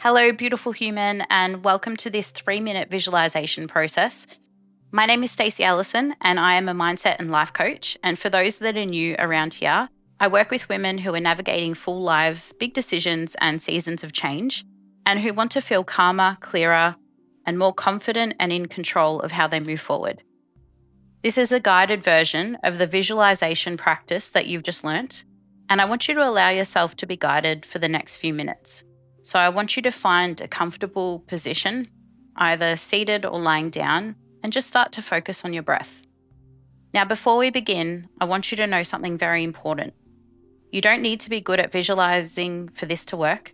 Hello, beautiful human, and welcome to this 3-minute visualization process. My name is Stacey Allison, and I am a mindset and life coach. And for those that are new around here, I work with women who are navigating full lives, big decisions, and seasons of change, and who want to feel calmer, clearer, and more confident and in control of how they move forward. This is a guided version of the visualization practice that you've just learnt, and I want you to allow yourself to be guided for the next few minutes. So I want you to find a comfortable position, either seated or lying down, and just start to focus on your breath. Now, before we begin, I want you to know something very important. You don't need to be good at visualizing for this to work.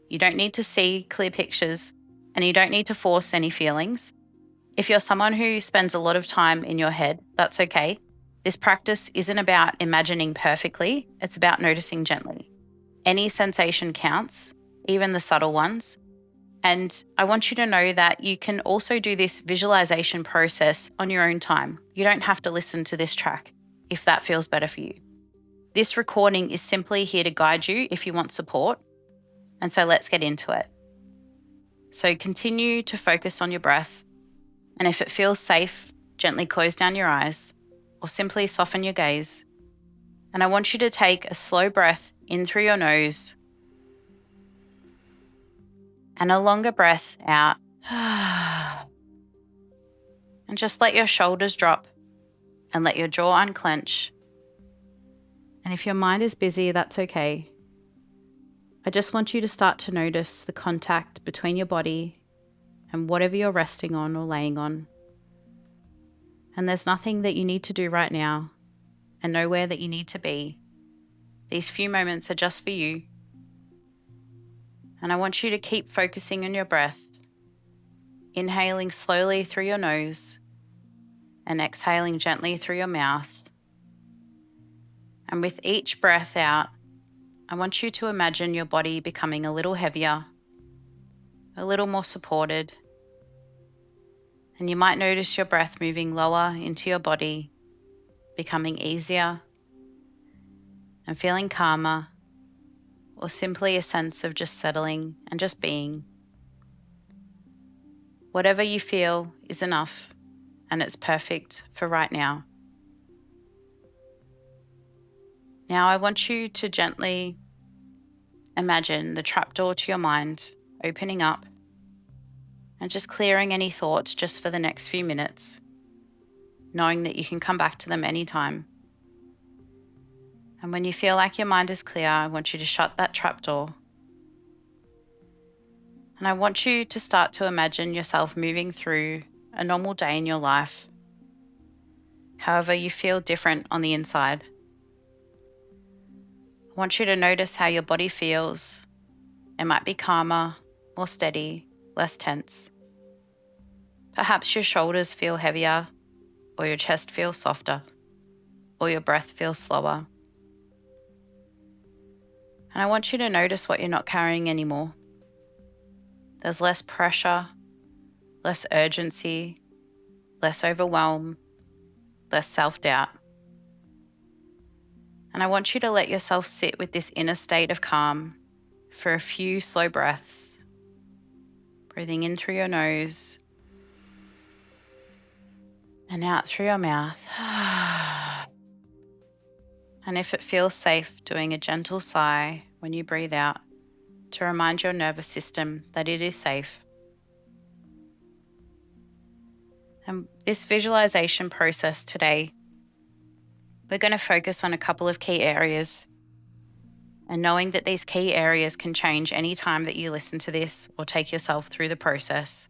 You don't need to see clear pictures, and you don't need to force any feelings. If you're someone who spends a lot of time in your head, that's okay. This practice isn't about imagining perfectly, it's about noticing gently. Any sensation counts, even the subtle ones. And I want you to know that you can also do this visualization process on your own time. You don't have to listen to this track if that feels better for you. This recording is simply here to guide you if you want support. And so let's get into it. So continue to focus on your breath. And if it feels safe, gently close down your eyes or simply soften your gaze. And I want you to take a slow breath in through your nose and a longer breath out. And just let your shoulders drop and let your jaw unclench. And if your mind is busy, that's okay. I just want you to start to notice the contact between your body and whatever you're resting on or laying on. And there's nothing that you need to do right now and nowhere that you need to be. These few moments are just for you. And I want you to keep focusing on your breath, inhaling slowly through your nose and exhaling gently through your mouth. And with each breath out, I want you to imagine your body becoming a little heavier, a little more supported. And you might notice your breath moving lower into your body, becoming easier and feeling calmer, or simply a sense of just settling and just being. Whatever you feel is enough, and it's perfect for right now. Now I want you to gently imagine the trapdoor to your mind opening up and just clearing any thoughts just for the next few minutes, knowing that you can come back to them anytime. And when you feel like your mind is clear, I want you to shut that trapdoor. And I want you to start to imagine yourself moving through a normal day in your life. However, you feel different on the inside. I want you to notice how your body feels. It might be calmer, more steady, less tense. Perhaps your shoulders feel heavier, or your chest feels softer, or your breath feels slower. And I want you to notice what you're not carrying anymore. There's less pressure, less urgency, less overwhelm, less self-doubt. And I want you to let yourself sit with this inner state of calm for a few slow breaths. Breathing in through your nose and out through your mouth. And if it feels safe, doing a gentle sigh when you breathe out to remind your nervous system that it is safe. And this visualization process today, we're going to focus on a couple of key areas. And knowing that these key areas can change any time that you listen to this or take yourself through the process.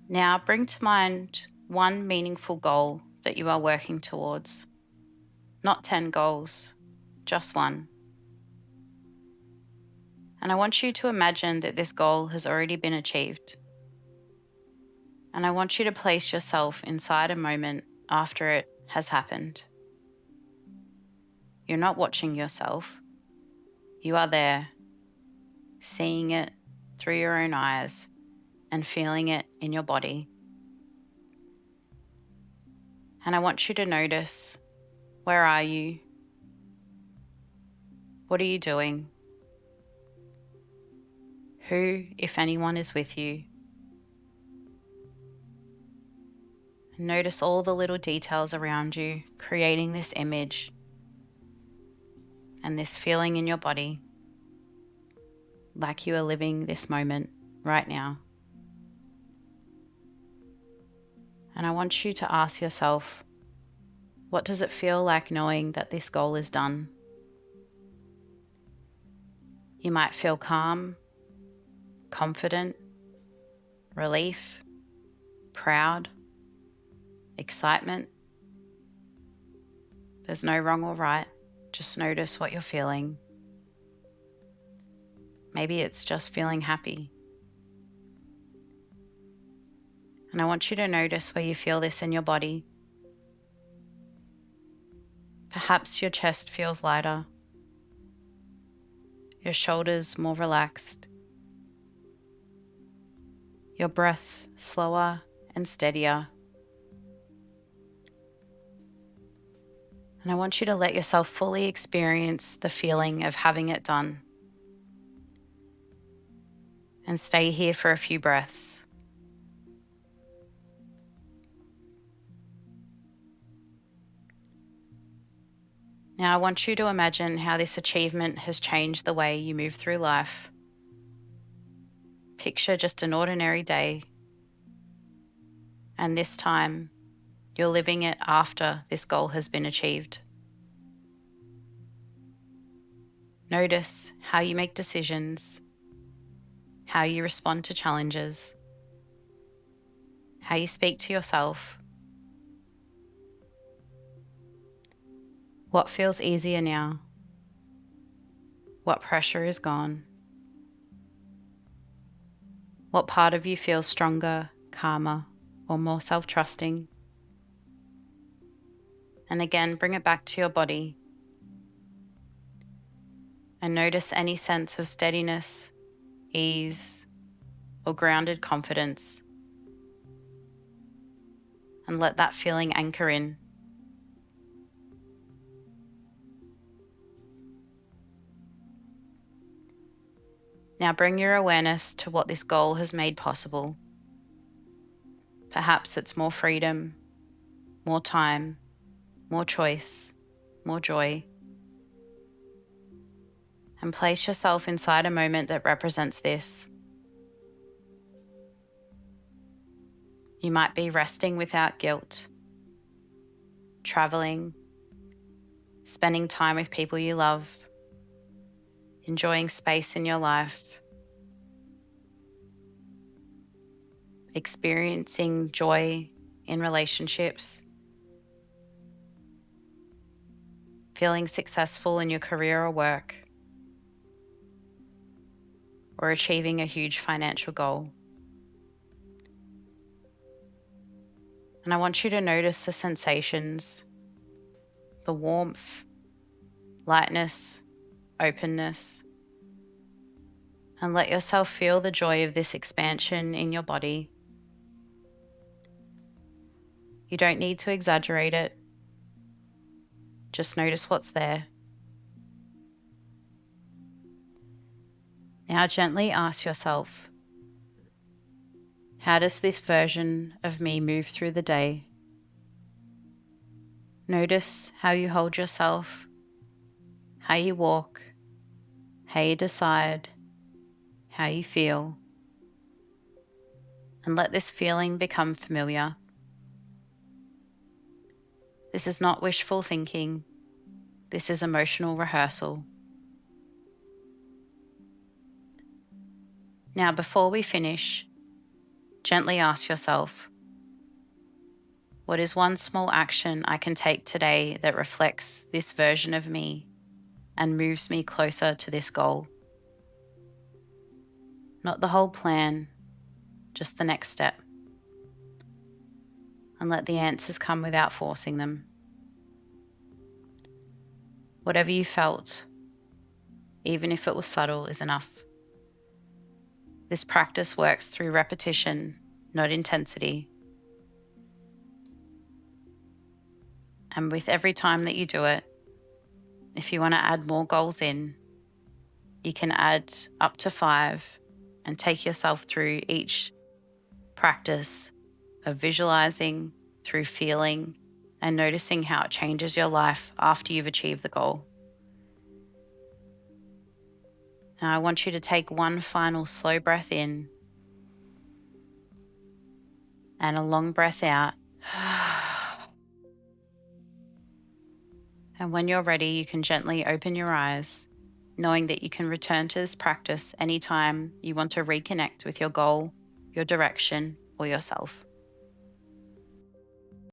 Now bring to mind one meaningful goal that you are working towards. Not 10 goals, just one. And I want you to imagine that this goal has already been achieved. And I want you to place yourself inside a moment after it has happened. You're not watching yourself. You are there, seeing it through your own eyes and feeling it in your body. And I want you to notice, where are you? What are you doing? Who, if anyone, is with you? Notice all the little details around you, creating this image and this feeling in your body, like you are living this moment right now. And I want you to ask yourself, what does it feel like knowing that this goal is done? You might feel calm, confident, relief, proud, excitement. There's no wrong or right. Just notice what you're feeling. Maybe it's just feeling happy. And I want you to notice where you feel this in your body. Perhaps your chest feels lighter, your shoulders more relaxed, your breath slower and steadier. And I want you to let yourself fully experience the feeling of having it done. And stay here for a few breaths. Now I want you to imagine how this achievement has changed the way you move through life. Picture just an ordinary day, and this time you're living it after this goal has been achieved. Notice how you make decisions, how you respond to challenges, how you speak to yourself. What feels easier now? What pressure is gone? What part of you feels stronger, calmer, or more self-trusting? And again, bring it back to your body. And notice any sense of steadiness, ease, or grounded confidence. And let that feeling anchor in. Now bring your awareness to what this goal has made possible. Perhaps it's more freedom, more time, more choice, more joy. And place yourself inside a moment that represents this. You might be resting without guilt, traveling, spending time with people you love, enjoying space in your life, experiencing joy in relationships, feeling successful in your career or work, or achieving a huge financial goal. And I want you to notice the sensations, the warmth, lightness, openness, and let yourself feel the joy of this expansion in your body. You don't need to exaggerate it. Just notice what's there. Now gently ask yourself, how does this version of me move through the day? Notice how you hold yourself, how you walk, how you decide, how you feel, and let this feeling become familiar. This is not wishful thinking. This is emotional rehearsal. Now, before we finish, gently ask yourself, what is one small action I can take today that reflects this version of me and moves me closer to this goal? Not the whole plan, just the next step. And let the answers come without forcing them. Whatever you felt, even if it was subtle, is enough. This practice works through repetition, not intensity. And with every time that you do it, if you want to add more goals in, you can add up to 5 and take yourself through each practice of visualizing, through feeling, and noticing how it changes your life after you've achieved the goal. Now I want you to take one final slow breath in and a long breath out. And when you're ready, you can gently open your eyes, knowing that you can return to this practice anytime you want to reconnect with your goal, your direction, or yourself.